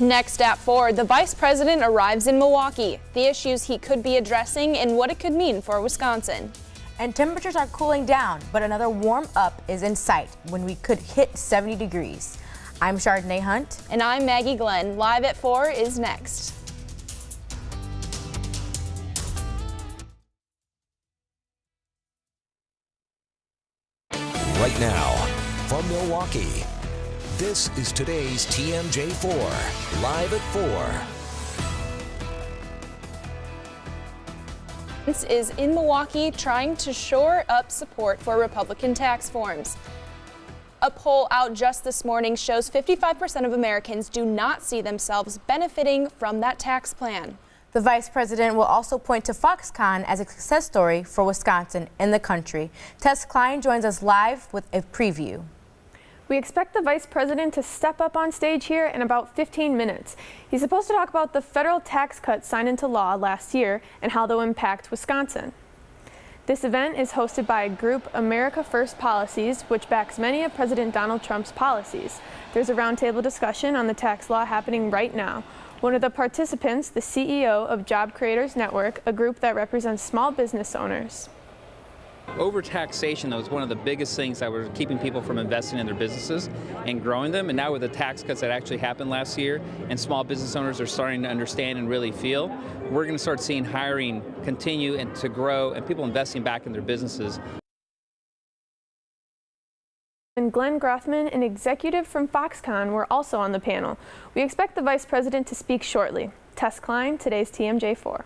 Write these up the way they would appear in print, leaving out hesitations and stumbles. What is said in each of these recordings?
Next at 4, the Vice President arrives in Milwaukee, the issues he could be addressing and what it could mean for Wisconsin. And temperatures are cooling down, but another warm up is in sight when we could hit 70 degrees. I'm Chardonnay Hunt. And I'm Maggie Glenn. Live at 4 is next. Right now, from Milwaukee, this is today's TMJ4, live at 4. This is in Milwaukee trying to shore up support for Republican tax forms. A poll out just this morning shows 55% of Americans do not see themselves benefiting from that tax plan. The Vice President will also point to Foxconn as a success story for Wisconsin and the country. Tess Klein joins us live with a preview. We expect the Vice President to step up on stage here in about 15 minutes. He's supposed to talk about the federal tax cuts signed into law last year and how they'll impact Wisconsin. This event is hosted by a group, America First Policies, which backs many of President Donald Trump's policies. There's a roundtable discussion on the tax law happening right now. One of the participants, the CEO of Job Creators Network, a group that represents small business owners. Overtaxation, though, is one of the biggest things that were keeping people from investing in their businesses and growing them. And now with the tax cuts that actually happened last year and small business owners are starting to understand and really feel, we're going to start seeing hiring continue and to grow and people investing back in their businesses. And Glenn Grothman, an executive from Foxconn, were also on the panel. We expect the Vice President to speak shortly. Tess Klein, today's TMJ4.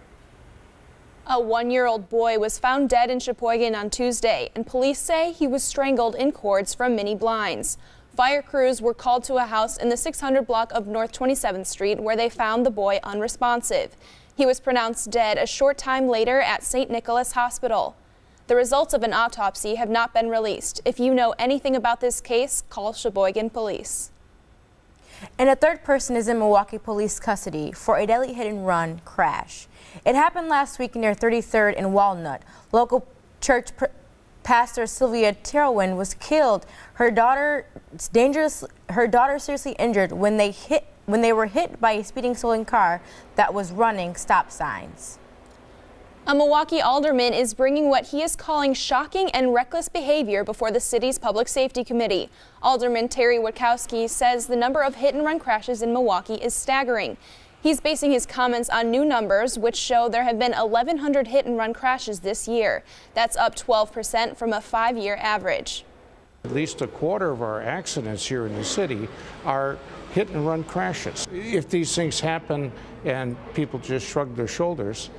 A 1-year-old boy was found dead in Sheboygan on Tuesday, and police say he was strangled in cords from mini blinds. Fire crews were called to a house in the 600 block of North 27th Street where they found the boy unresponsive. He was pronounced dead a short time later at St. Nicholas Hospital. The results of an autopsy have not been released. If you know anything about this case, call Sheboygan Police. And a third person is in Milwaukee police custody for a deadly hit-and-run crash. It happened last week near 33rd and Walnut. Local church pastor Sylvia Terwin was killed. Her daughter seriously injured when they were hit by a speeding stolen car that was running stop signs. A Milwaukee alderman is bringing what he is calling shocking and reckless behavior before the city's Public Safety Committee. Alderman Terry Witkowski says the number of hit-and-run crashes in Milwaukee is staggering. He's basing his comments on new numbers, which show there have been 1,100 hit-and-run crashes this year. That's up 12% from a 5-year average. At least a quarter of our accidents here in the city are hit-and-run crashes. If these things happen and people just shrug their shoulders,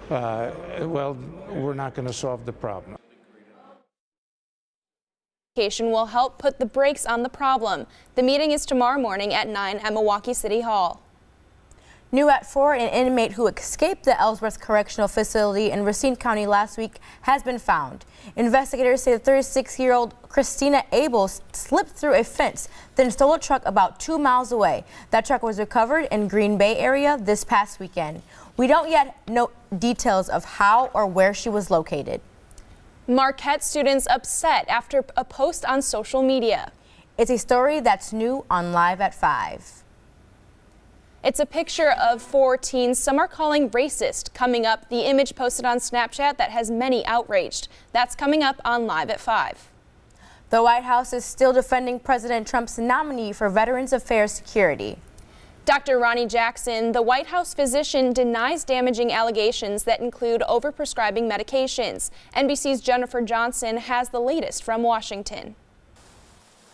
well, we're not going to solve the problem. Will help put the brakes on the problem. The meeting is tomorrow morning at 9 at Milwaukee City Hall. New at 4, an inmate who escaped the Ellsworth Correctional Facility in Racine County last week has been found. Investigators say the 36-year-old Christina Abel slipped through a fence, then stole a truck about 2 miles away. That truck was recovered in Green Bay area this past weekend. We don't yet know details of how or where she was located. Marquette students upset after a post on social media. It's a story that's new on Live at 5. It's a picture of 4 teens some are calling racist. Coming up, the image posted on Snapchat that has many outraged. That's coming up on Live at 5. The White House is still defending President Trump's nominee for Veterans Affairs Security. Dr. Ronnie Jackson, the White House physician, denies damaging allegations that include overprescribing medications. NBC's Jennifer Johnson has the latest from Washington.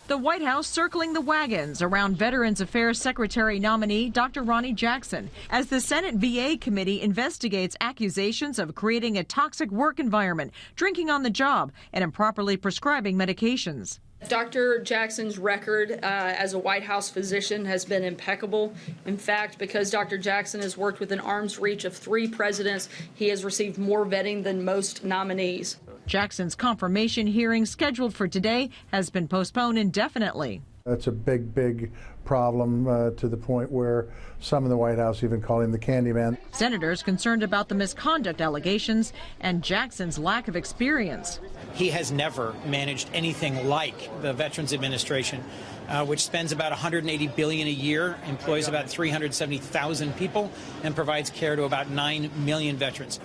The White House circling the wagons around Veterans Affairs Secretary nominee Dr. Ronnie Jackson as the Senate VA committee investigates accusations of creating a toxic work environment, drinking on the job, and improperly prescribing medications. Dr. Jackson's record as a White House physician has been impeccable. In fact, because Dr. Jackson has worked within arm's reach of 3 presidents, he has received more vetting than most nominees. Jackson's confirmation hearing scheduled for today has been postponed indefinitely. That's a big problem to the point where some in the White House even call him the Candyman. Senators concerned about the misconduct allegations and Jackson's lack of experience. He has never managed anything like the Veterans Administration, which spends about $180 billion a year, employs about 370,000 people, and provides care to about 9 million veterans.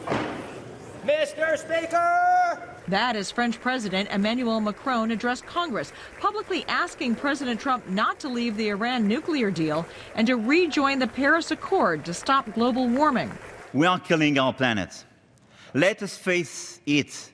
Mr. Speaker! That as French President Emmanuel Macron addressed Congress, publicly asking President Trump not to leave the Iran nuclear deal and to rejoin the Paris Accord to stop global warming. We are killing our planet. Let us face it.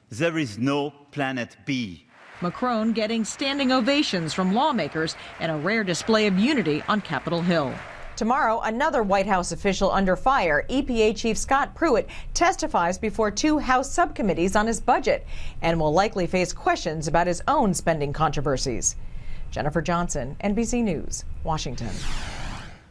There is no planet B. Macron getting standing ovations from lawmakers and a rare display of unity on Capitol Hill. Tomorrow, another White House official under fire. EPA Chief Scott Pruitt testifies before 2 House subcommittees on his budget and will likely face questions about his own spending controversies. Jennifer Johnson, NBC News, Washington.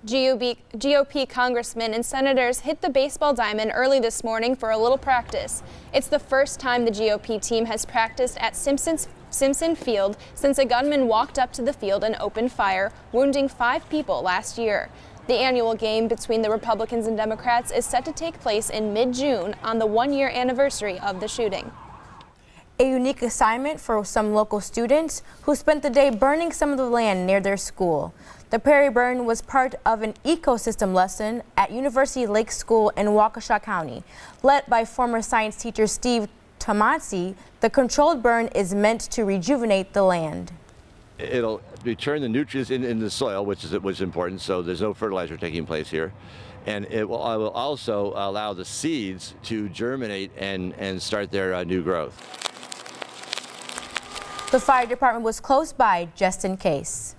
GOP congressmen and senators hit the baseball diamond early this morning for a little practice. It's the first time the GOP team has practiced at Simpson Field since a gunman walked up to the field and opened fire, wounding 5 people last year. The annual game between the Republicans and Democrats is set to take place in mid-June on the 1-year anniversary of the shooting. A unique assignment for some local students who spent the day burning some of the land near their school. The Prairie Burn was part of an ecosystem lesson at University Lake School in Waukesha County. Led by former science teacher Steve Tomasi, the controlled burn is meant to rejuvenate the land. It'll return the nutrients in the soil, which is important, so there's no fertilizer taking place here. And it will also allow the seeds to germinate and start their new growth. The fire department was close by just in case.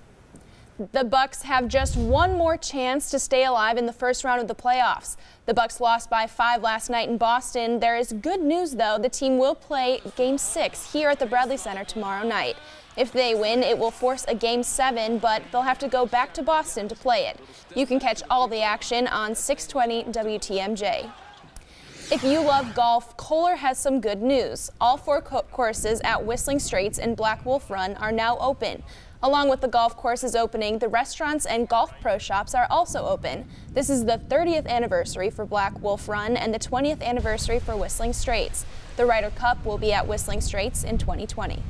The Bucks have just one more chance to stay alive in the first round of the playoffs. The Bucks lost by 5 last night in Boston. There is good news, though. The team will play Game 6 here at the Bradley Center tomorrow night. If they win, it will force a Game 7, but they'll have to go back to Boston to play it. You can catch all the action on 620 WTMJ. If you love golf, Kohler has some good news. All 4 courses at Whistling Straits and Black Wolf Run are now open. Along with the golf courses opening, the restaurants and golf pro shops are also open. This is the 30th anniversary for Black Wolf Run and the 20th anniversary for Whistling Straits. The Ryder Cup will be at Whistling Straits in 2020.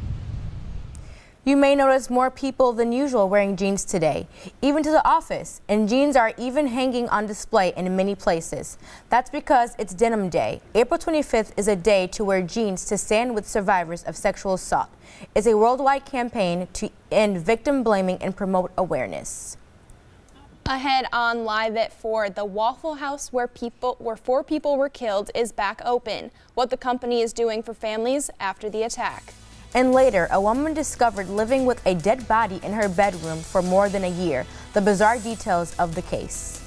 You may notice more people than usual wearing jeans today, even to the office, and jeans are even hanging on display in many places. That's because it's Denim Day. April 25th is a day to wear jeans to stand with survivors of sexual assault. It's a worldwide campaign to end victim blaming and promote awareness. Ahead on Live at 4, the Waffle House where 4 people were killed is back open. What the company is doing for families after the attack. And later, a woman discovered living with a dead body in her bedroom for more than a year. The bizarre details of the case.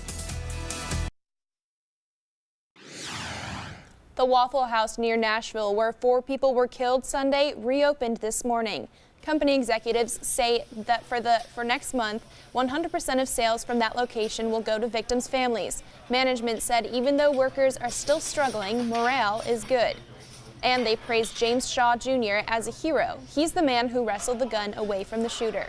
The Waffle House near Nashville, where 4 people were killed Sunday, reopened this morning. Company executives say that for next month, 100% of sales from that location will go to victims' families. Management said even though workers are still struggling, morale is good. And they praised James Shaw Jr. as a hero. He's the man who wrestled the gun away from the shooter.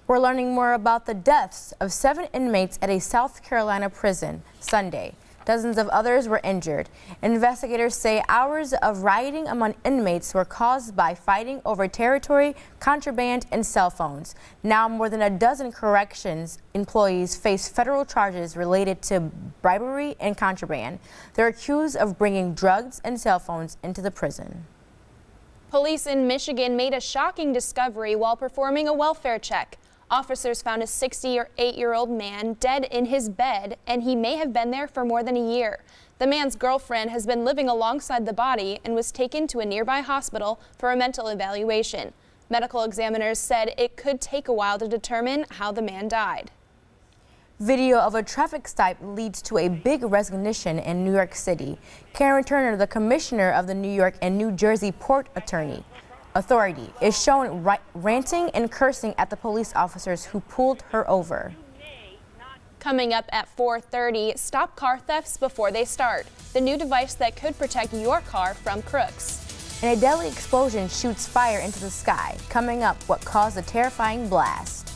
We're learning more about the deaths of 7 inmates at a South Carolina prison Sunday. Dozens of others were injured. Investigators say hours of rioting among inmates were caused by fighting over territory, contraband, and cell phones. Now more than a dozen corrections employees face federal charges related to bribery and contraband. They're accused of bringing drugs and cell phones into the prison. Police in Michigan made a shocking discovery while performing a welfare check. Officers found a 68-year-old man dead in his bed, and he may have been there for more than a year. The man's girlfriend has been living alongside the body and was taken to a nearby hospital for a mental evaluation. Medical examiners said it could take a while to determine how the man died. Video of a traffic stop leads to a big resignation in New York City. Karen Turner, the commissioner of the New York and New Jersey Port Authority, is shown ranting and cursing at the police officers who pulled her over. Coming up at 4:30, stop car thefts before they start. The new device that could protect your car from crooks. and a deadly explosion shoots fire into the sky. Coming up, what caused the terrifying blast?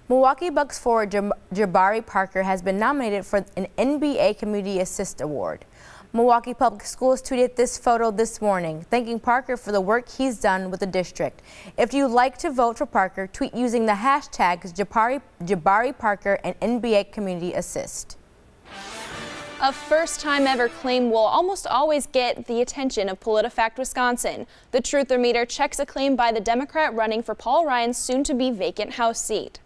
Milwaukee Bucks forward Jabari Parker has been nominated for an NBA Community Assist Award. Milwaukee Public Schools tweeted this photo this morning, thanking Parker for the work he's done with the district. If you'd like to vote for Parker, tweet using the hashtags Jabari Parker and NBA Community Assist. A first-time ever claim will almost always get the attention of PolitiFact Wisconsin. The Truther-meter checks a claim by the Democrat running for Paul Ryan's soon-to-be vacant House seat.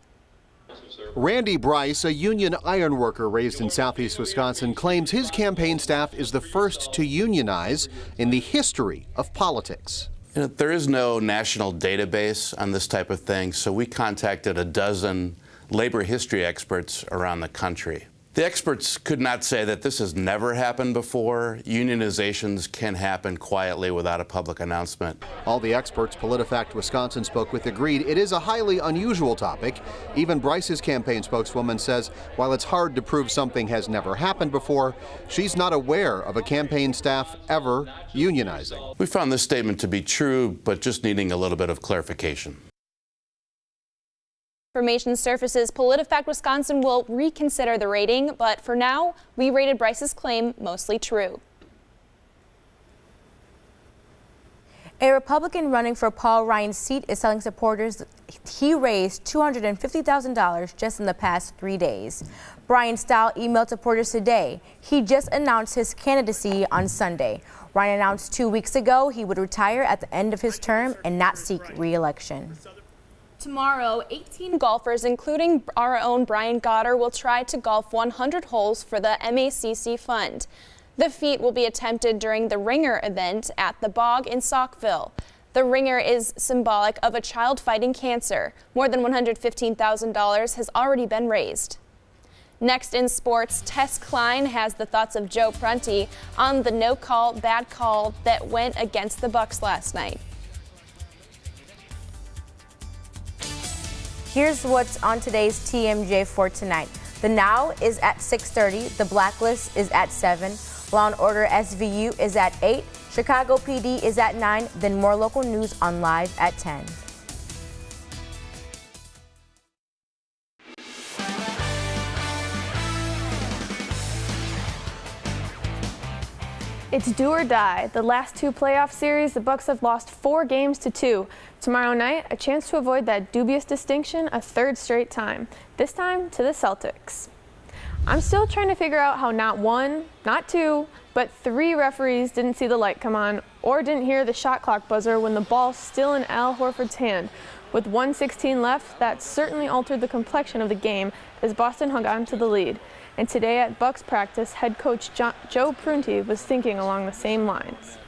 Randy Bryce, a union iron worker raised in southeast Wisconsin, claims his campaign staff is the first to unionize in the history of politics. You know, there is no national database on this type of thing, so we contacted a dozen labor history experts around the country. The experts could not say that this has never happened before. Unionizations can happen quietly without a public announcement. All the experts PolitiFact Wisconsin spoke with agreed it is a highly unusual topic. Even Bryce's campaign spokeswoman says while it's hard to prove something has never happened before, she's not aware of a campaign staff ever unionizing. We found this statement to be true, but just needing a little bit of clarification. Information surfaces PolitiFact Wisconsin will reconsider the rating, but for now, we rated Bryce's claim mostly true. A Republican running for Paul Ryan's seat is telling supporters he raised $250,000 just in the past 3 days. Brian Stahl emailed supporters today. He just announced his candidacy on Sunday. Ryan announced 2 weeks ago he would retire at the end of his term and not seek re-election. Tomorrow, 18 golfers, including our own Brian Goddard, will try to golf 100 holes for the MACC Fund. The feat will be attempted during the Ringer event at the Bog in Saukville. The Ringer is symbolic of a child fighting cancer. More than $115,000 has already been raised. Next in sports, Tess Klein has the thoughts of Joe Prunty on the no-call, bad call that went against the Bucks last night. Here's what's on today's TMJ for tonight. The Now is at 6:30. The Blacklist is at 7. Law and Order SVU is at 8. Chicago PD is at 9. Then more local news on Live at 10. It's do or die. The last two playoff series, the Bucks have lost 4 games to 2. Tomorrow night, a chance to avoid that dubious distinction a third straight time, this time to the Celtics. I'm still trying to figure out how not 1, not 2, but 3 referees didn't see the light come on or didn't hear the shot clock buzzer when the ball's still in Al Horford's hand. With 1:16 left, that certainly altered the complexion of the game as Boston hung on to the lead. And today at Bucks practice, head coach Joe Prunty was thinking along the same lines.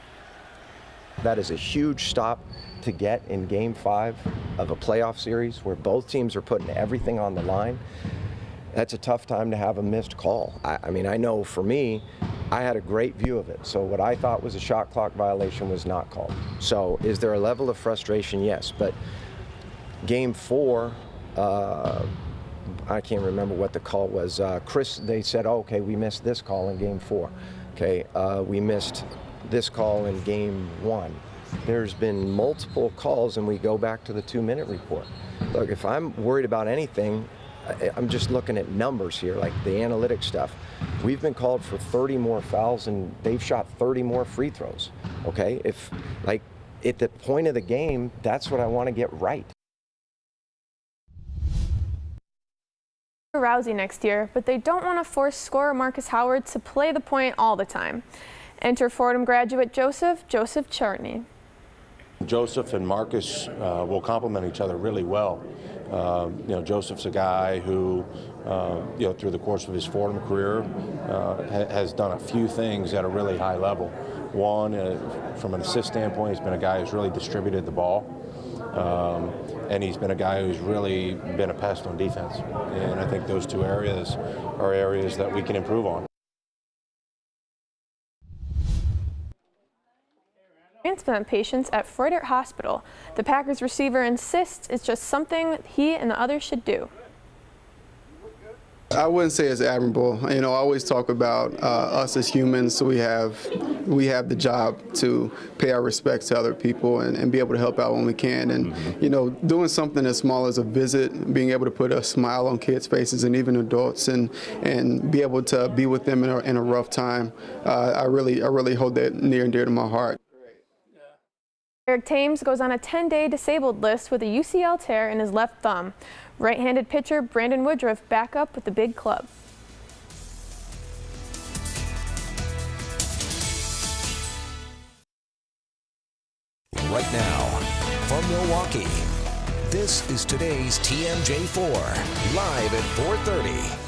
That is a huge stop to get in Game 5 of a playoff series where both teams are putting everything on the line. That's a tough time to have a missed call. I mean, I know for me, I had a great view of it. So what I thought was a shot clock violation was not called. So is there a level of frustration? Yes, but Game 4, I can't remember what the call was. Chris, they said, oh, okay, we missed this call in Game 4. Okay, we missed this call in Game 1. There's been multiple calls, and we go back to the 2-minute report. Look, if I'm worried about anything, I'm just looking at numbers here, like the analytic stuff. We've been called for 30 more fouls, and they've shot 30 more free throws. Okay, if, like, at the point of the game, that's what I want to get right. Rousey next year, but they don't want to force scorer Marcus Howard to play the point all the time. Enter Fordham graduate Joseph Chartney. Joseph and Marcus will complement each other really well. You know, Joseph's a guy who, you know, through the course of his Fordham career, has done a few things at a really high level. One, from an assist standpoint, he's been a guy who's really distributed the ball. And he's been a guy who's really been a pest on defense. And I think those two areas are areas that we can improve on. Transplant patients at Froedtert Hospital. The Packers receiver insists it's just something he and the others should do. I wouldn't say it's admirable. You know, I always talk about us as humans. So we have the job to pay our respects to other people and be able to help out when we can. And you know, doing something as small as a visit, being able to put a smile on kids' faces and even adults, and be able to be with them in a rough time, I really hold that near and dear to my heart. Eric Thames goes on a 10-day disabled list with a UCL tear in his left thumb. Right-handed pitcher Brandon Woodruff back up with the big club. Right now, from Milwaukee, this is today's TMJ4, live at 4:30.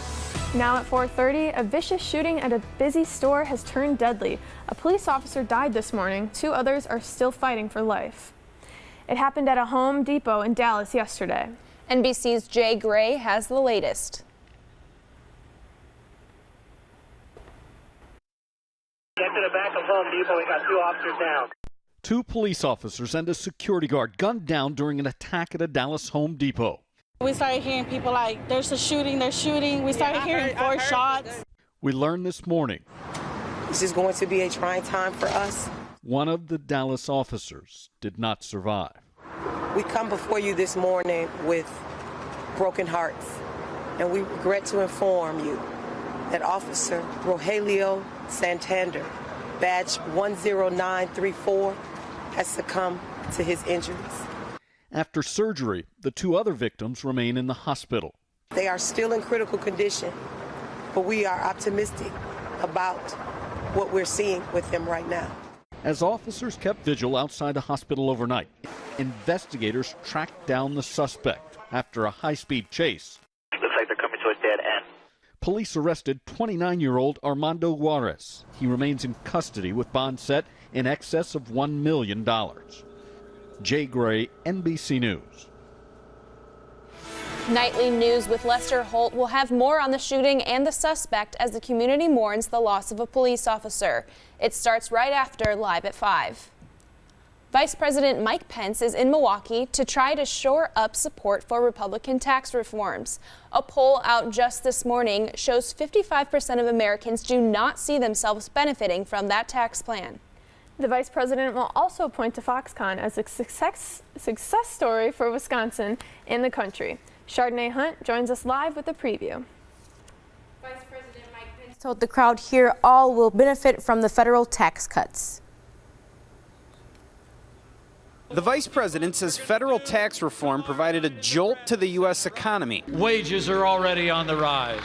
Now at 4:30, a vicious shooting at a busy store has turned deadly. A police officer died this morning. 2 others are still fighting for life. It happened at a Home Depot in Dallas yesterday. NBC's Jay Gray has the latest. Get to the back of Home Depot. We got 2 officers down. 2 police officers and a security guard gunned down during an attack at a Dallas Home Depot. We started hearing people like, there's a shooting, they're shooting. We started hearing 4 shots. We learned this morning. This is going to be a trying time for us. One of the Dallas officers did not survive. We come before you this morning with broken hearts, and we regret to inform you that Officer Rogelio Santander, badge 10934, has succumbed to his injuries. After surgery, the 2 other victims remain in the hospital. They are still in critical condition, but we are optimistic about what we're seeing with them right now. As officers kept vigil outside the hospital overnight, investigators tracked down the suspect after a high-speed chase. Looks like they're coming to a dead end. Police arrested 29-year-old Armando Juarez. He remains in custody with bond set in excess of $1 million. Jay Gray, NBC News. Nightly News with Lester Holt will have more on the shooting and the suspect as the community mourns the loss of a police officer. It starts right after Live at 5. Vice President Mike Pence is in Milwaukee to try to shore up support for Republican tax reforms. A poll out just this morning shows 55% of Americans do not see themselves benefiting from that tax plan. The vice president will also point to Foxconn as a success story for Wisconsin and the country. Chardonnay Hunt joins us live with a preview. Vice President Mike Pence told the crowd here all will benefit from the federal tax cuts. The vice president says federal tax reform provided a jolt to the U.S. economy. Wages are already on the rise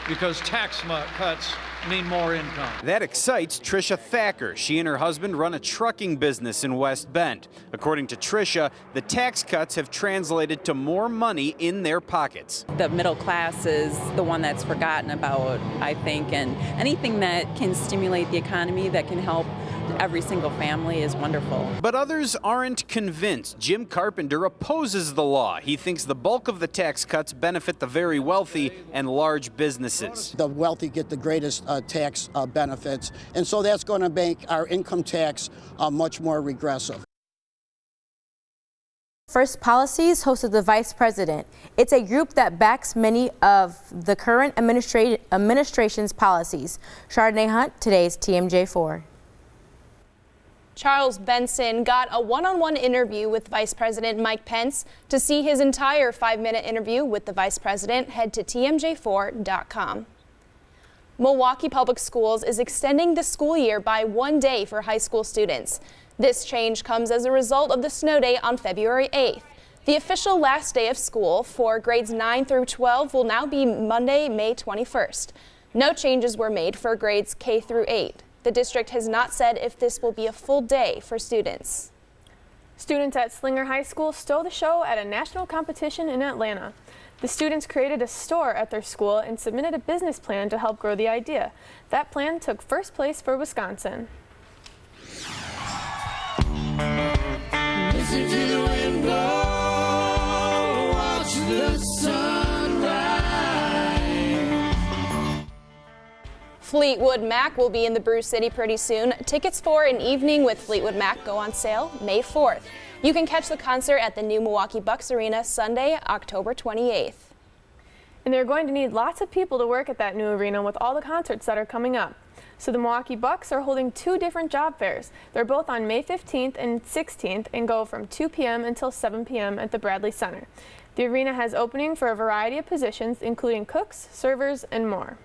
because tax cuts mean more income. That excites Tricia Thacker. She and her husband run a trucking business in West Bend. According to Tricia, the tax cuts have translated to more money in their pockets. The middle class is the one that's forgotten about, I think, and anything that can stimulate the economy, that can help every single family is wonderful. But others aren't convinced. Jim Carpenter opposes the law. He thinks the bulk of the tax cuts benefit the very wealthy and large businesses. The wealthy get the greatest tax benefits, and so that's going to make our income tax much more regressive. First Policies hosted the vice president. It's a group that backs many of the current administration's policies. Chardonnay Hunt, today's TMJ4. Charles Benson got a one-on-one interview with Vice President Mike Pence. To see his entire 5-minute interview with the Vice President, head to TMJ4.com. Milwaukee Public Schools is extending the school year by 1 day for high school students. This change comes as a result of the snow day on February 8th. The official last day of school for grades 9 through 12 will now be Monday, May 21st. No changes were made for grades K through 8. The district has not said if this will be a full day for students. Students at Slinger High School stole the show at a national competition in Atlanta. The students created a store at their school and submitted a business plan to help grow the idea. That plan took first place for Wisconsin. Listen to the wind blow, watch the sun rise. Fleetwood Mac will be in the Brew City pretty soon. Tickets for an evening with Fleetwood Mac go on sale May 4th. You can catch the concert at the new Milwaukee Bucks Arena Sunday, October 28th. And they're going to need lots of people to work at that new arena with all the concerts that are coming up. So the Milwaukee Bucks are holding 2 different job fairs. They're both on May 15th and 16th and go from 2 p.m. until 7 p.m. at the Bradley Center. The arena has opening for a variety of positions, including cooks, servers, and more.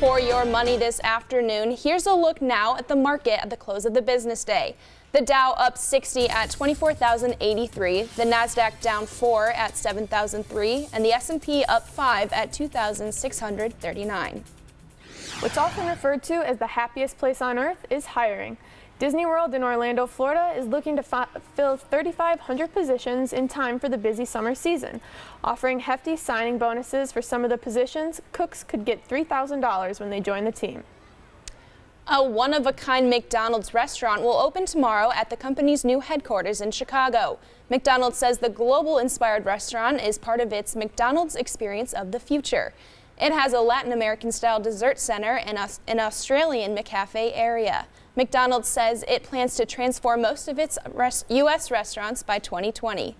For your money this afternoon, here's a look now at the market at the close of the business day. The Dow up 60 at 24,083, the Nasdaq down 4 at 7,003, and the S&P up 5 at 2,639. What's often referred to as the happiest place on earth is hiring. Disney World in Orlando, Florida is looking to fill 3,500 positions in time for the busy summer season. Offering hefty signing bonuses for some of the positions, cooks could get $3,000 when they join the team. A one-of-a-kind McDonald's restaurant will open tomorrow at the company's new headquarters in Chicago. McDonald's says the global-inspired restaurant is part of its McDonald's Experience of the Future. It has a Latin American-style dessert center and an Australian McCafe area. McDonald's says it plans to transform most of its U.S. restaurants by 2020.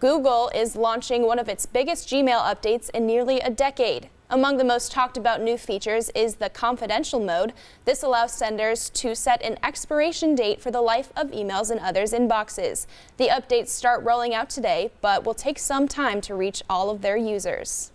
Google is launching one of its biggest Gmail updates in nearly a decade. Among the most talked about new features is the confidential mode. This allows senders to set an expiration date for the life of emails in others' inboxes. The updates start rolling out today, but will take some time to reach all of their users.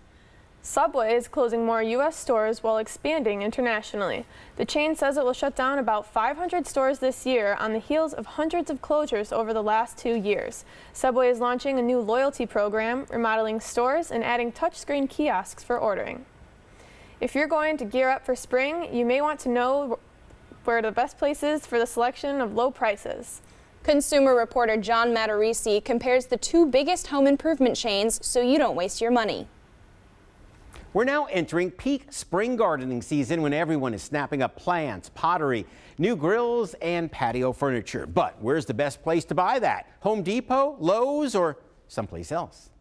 Subway is closing more U.S. stores while expanding internationally. The chain says it will shut down about 500 stores this year on the heels of hundreds of closures over the last 2 years. Subway is launching a new loyalty program, remodeling stores, and adding touchscreen kiosks for ordering. If you're going to gear up for spring, you may want to know where the best place is for the selection of low prices. Consumer reporter John Matarisi compares the 2 biggest home improvement chains so you don't waste your money. We're now entering peak spring gardening season when everyone is snapping up plants, pottery, new grills, and patio furniture. But where's the best place to buy that? Home Depot, Lowe's, or someplace else?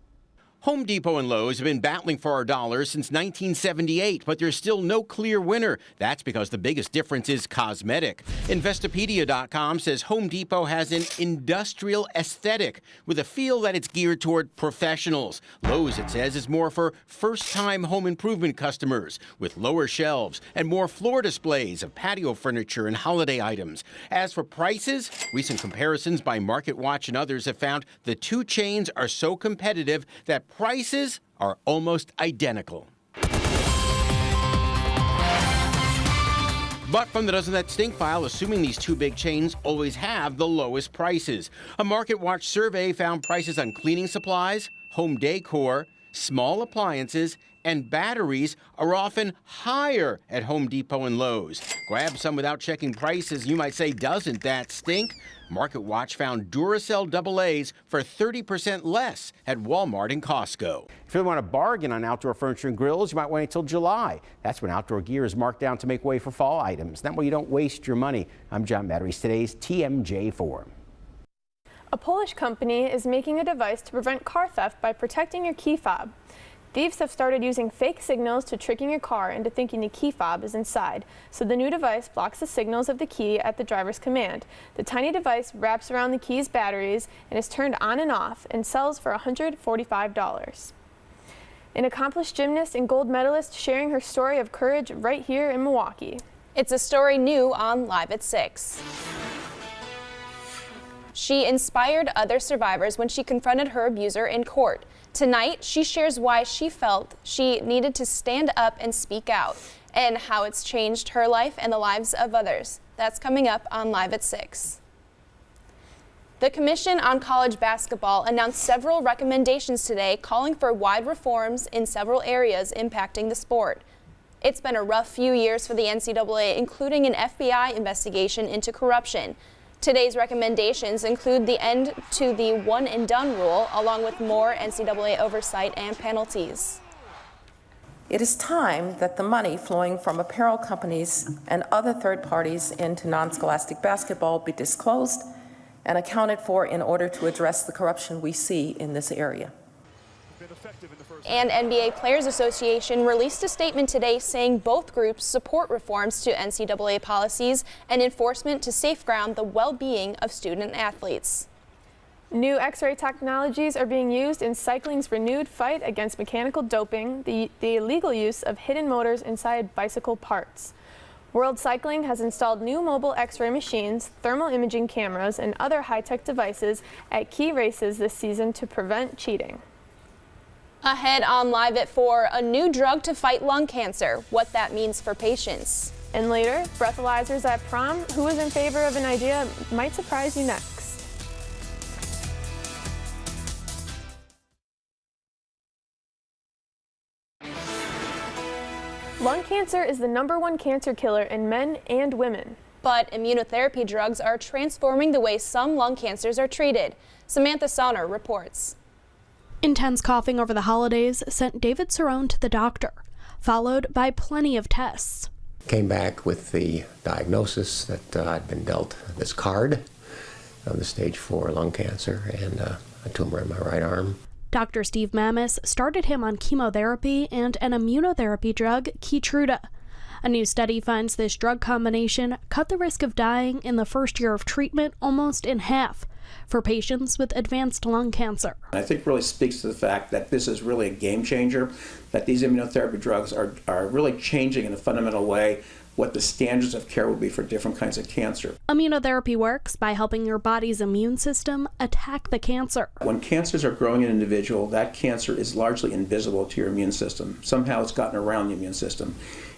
Home Depot and Lowe's have been battling for our dollars since 1978, but there's still no clear winner. That's because the biggest difference is cosmetic. Investopedia.com says Home Depot has an industrial aesthetic with a feel that it's geared toward professionals. Lowe's, it says, is more for first-time home improvement customers with lower shelves and more floor displays of patio furniture and holiday items. As for prices, recent comparisons by MarketWatch and others have found the 2 chains are so competitive that prices are almost identical. But from the Doesn't That Stink file, assuming these 2 big chains always have the lowest prices. A MarketWatch survey found prices on cleaning supplies, home decor, small appliances, and batteries are often higher at Home Depot and Lowe's. Grab some without checking prices. You might say, doesn't that stink? MarketWatch found Duracell AA's for 30% less at Walmart and Costco. If you want a bargain on outdoor furniture and grills, you might wait until July. That's when outdoor gear is marked down to make way for fall items. That way you don't waste your money. I'm John Matarese, today's TMJ4. A Polish company is making a device to prevent car theft by protecting your key fob. Thieves have started using fake signals to tricking your car into thinking the key fob is inside. So the new device blocks the signals of the key at the driver's command. The tiny device wraps around the key's batteries and is turned on and off and sells for $145. An accomplished gymnast and gold medalist sharing her story of courage right here in Milwaukee. It's a story new on Live at 6. She inspired other survivors when she confronted her abuser in court. Tonight, she shares why she felt she needed to stand up and speak out, and how it's changed her life and the lives of others. That's coming up on Live at 6. The Commission on College Basketball announced several recommendations today calling for wide reforms in several areas impacting the sport. It's been a rough few years for the NCAA, including an FBI investigation into corruption. Today's recommendations include the end to the one-and-done rule, along with more NCAA oversight and penalties. It is time that the money flowing from apparel companies and other third parties into non-scholastic basketball be disclosed and accounted for in order to address the corruption we see in this area. And NBA Players Association released a statement today saying both groups support reforms to NCAA policies and enforcement to safeguard the well-being of student athletes. New X-ray technologies are being used in cycling's renewed fight against mechanical doping, the illegal use of hidden motors inside bicycle parts. World Cycling has installed new mobile X-ray machines, thermal imaging cameras, and other high-tech devices at key races this season to prevent cheating. Ahead on Live at 4, a new drug to fight lung cancer, what that means for patients. And later, breathalyzers at prom. Who is in favor of an idea might surprise you next. Lung cancer is the #1 cancer killer in men and women. But immunotherapy drugs are transforming the way some lung cancers are treated. Samantha Sonner reports. Intense coughing over the holidays sent David Cerrone to the doctor, followed by plenty of tests. Came back with the diagnosis that I'd been dealt this card of the stage 4 lung cancer and a tumor in my right arm. Dr. Steve Mammis started him on chemotherapy and an immunotherapy drug, Keytruda. A new study finds this drug combination cut the risk of dying in the first year of treatment almost in half for patients with advanced lung cancer. I think really speaks to the fact that this is really a game changer, that these immunotherapy drugs are really changing in a fundamental way what the standards of care will be for different kinds of cancer. Immunotherapy works by helping your body's immune system attack the cancer. When cancers are growing in an individual, that cancer is largely invisible to your immune system. Somehow it's gotten around the immune system.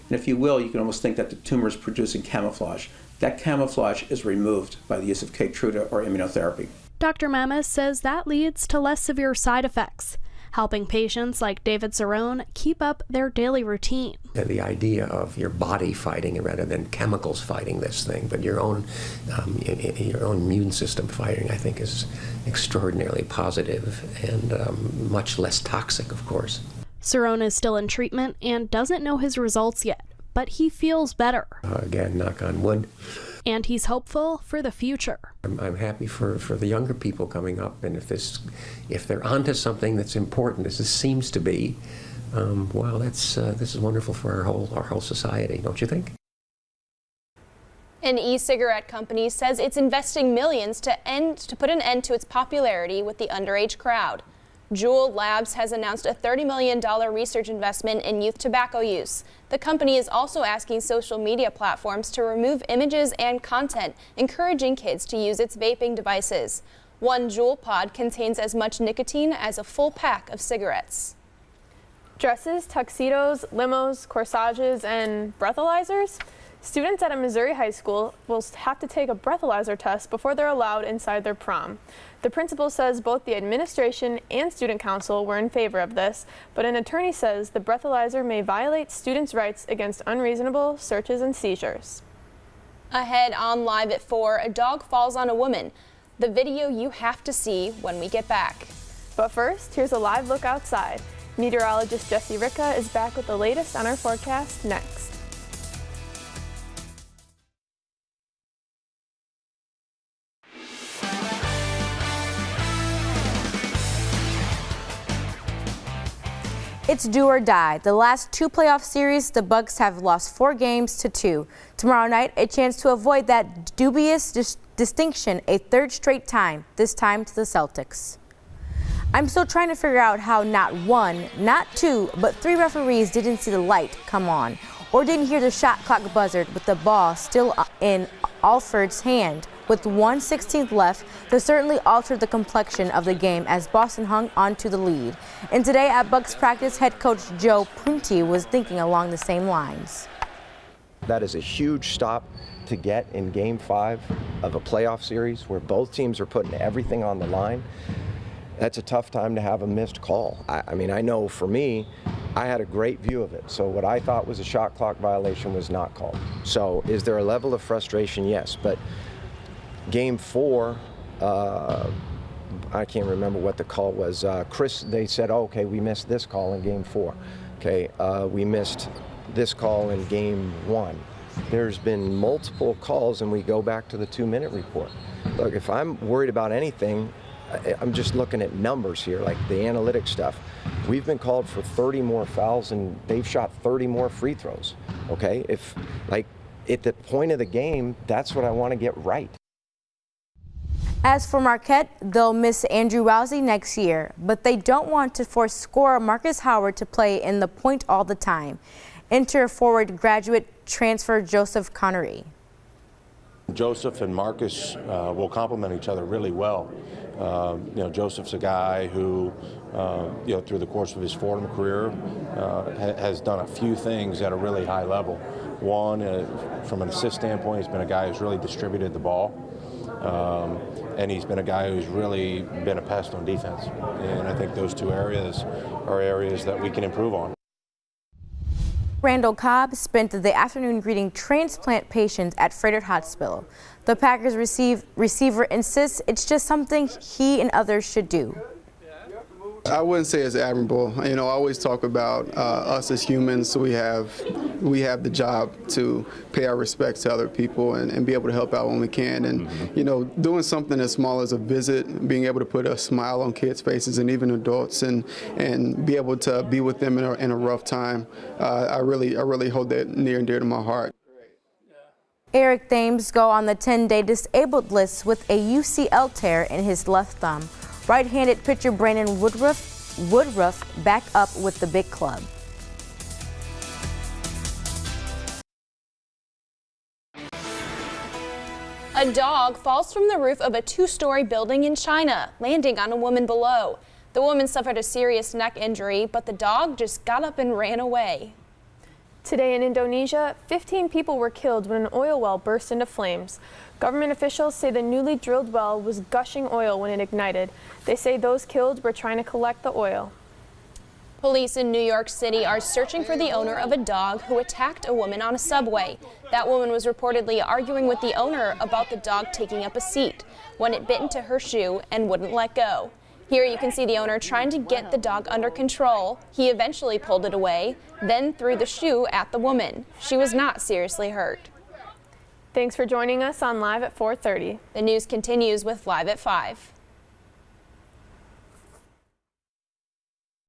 And if you will, you can almost think that the tumor is producing camouflage. That camouflage is removed by the use of Keytruda or immunotherapy. Dr. Mammis says that leads to less severe side effects, helping patients like David Cerrone keep up their daily routine. The idea of your body fighting it rather than chemicals fighting this thing, but your own immune system fighting, I think, is extraordinarily positive and much less toxic, of course. Cerrone is still in treatment and doesn't know his results yet, but he feels better. Again, knock on wood. And he's hopeful for the future. I'm happy for the younger people coming up, and if they're onto something that's important, as this seems to be, well, this is wonderful for our whole society, don't you think? An e-cigarette company says it's investing millions to put an end to its popularity with the underage crowd. Juul Labs has announced a $30 million research investment in youth tobacco use. The company is also asking social media platforms to remove images and content encouraging kids to use its vaping devices. One Juul pod contains as much nicotine as a full pack of cigarettes. Dresses, tuxedos, limos, corsages, and breathalyzers? Students at a Missouri high school will have to take a breathalyzer test before they're allowed inside their prom. The principal says both the administration and student council were in favor of this, but an attorney says the breathalyzer may violate students' rights against unreasonable searches and seizures. Ahead on Live at 4, a dog falls on a woman. The video you have to see when we get back. But first, here's a live look outside. Meteorologist Jesse Ricca is back with the latest on our forecast next. It's do or die. The last 2 playoff series, the Bucks have lost 4 games to 2. Tomorrow night, a chance to avoid that dubious distinction a 3rd straight time, this time to the Celtics. I'm still trying to figure out how not 1, not 2, but 3 referees didn't see the light come on or didn't hear the shot clock buzzard with the ball still in Alford's hand. With 1/16 left, this certainly altered the complexion of the game as Boston hung on to the lead. And today at Bucks practice, head coach Joe Prunty was thinking along the same lines. That is a huge stop to get in Game 5 of a playoff series where both teams are putting everything on the line. That's a tough time to have a missed call. I mean, I know for me, I had a great view of it. So what I thought was a shot clock violation was not called. So is there a level of frustration? Yes, but Game 4, I can't remember what the call was. Chris, they said, oh, okay, we missed this call in Game 4. Okay, we missed this call in Game 1. There's been multiple calls, and we go back to the 2-minute report. Look, if I'm worried about anything, I'm just looking at numbers here, like the analytics stuff. We've been called for 30 more fouls, and they've shot 30 more free throws. Okay, if like at the point of the game, that's what I want to get right. As for Marquette, they'll miss Andrew Rousey next year, but they don't want to force scorer Marcus Howard to play in the point all the time. Enter forward graduate transfer Joseph Connery. Joseph and Marcus will complement each other really well. Joseph's a guy who, through the course of his Fordham career, has done a few things at a really high level. One, from an assist standpoint, he's been a guy who's really distributed the ball. And he's been a guy who's really been a pest on defense. And I think those two areas are areas that we can improve on. Randall Cobb spent the afternoon greeting transplant patients at Froedtert Hospital. The Packers receiver insists it's just something he and others should do. I wouldn't say it's admirable. I always talk about us as humans, so we have the job to pay our respects to other people and be able to help out when we can. And doing something as small as a visit, being able to put a smile on kids' faces and even adults, and be able to be with them in a rough time, I really hold that near and dear to my heart. Eric Thames go on the 10-day disabled list with a UCL tear in his left thumb. Right-handed pitcher Brandon Woodruff back up with the big club. A dog falls from the roof of a two-story building in China, landing on a woman below. The woman suffered a serious neck injury, but the dog just got up and ran away. Today in Indonesia, 15 people were killed when an oil well burst into flames. Government officials say the newly drilled well was gushing oil when it ignited. They say those killed were trying to collect the oil. Police in New York City are searching for the owner of a dog who attacked a woman on a subway. That woman was reportedly arguing with the owner about the dog taking up a seat when it bit into her shoe and wouldn't let go. Here you can see the owner trying to get the dog under control. He eventually pulled it away, then threw the shoe at the woman. She was not seriously hurt. Thanks for joining us on Live at 4:30. The news continues with Live at 5.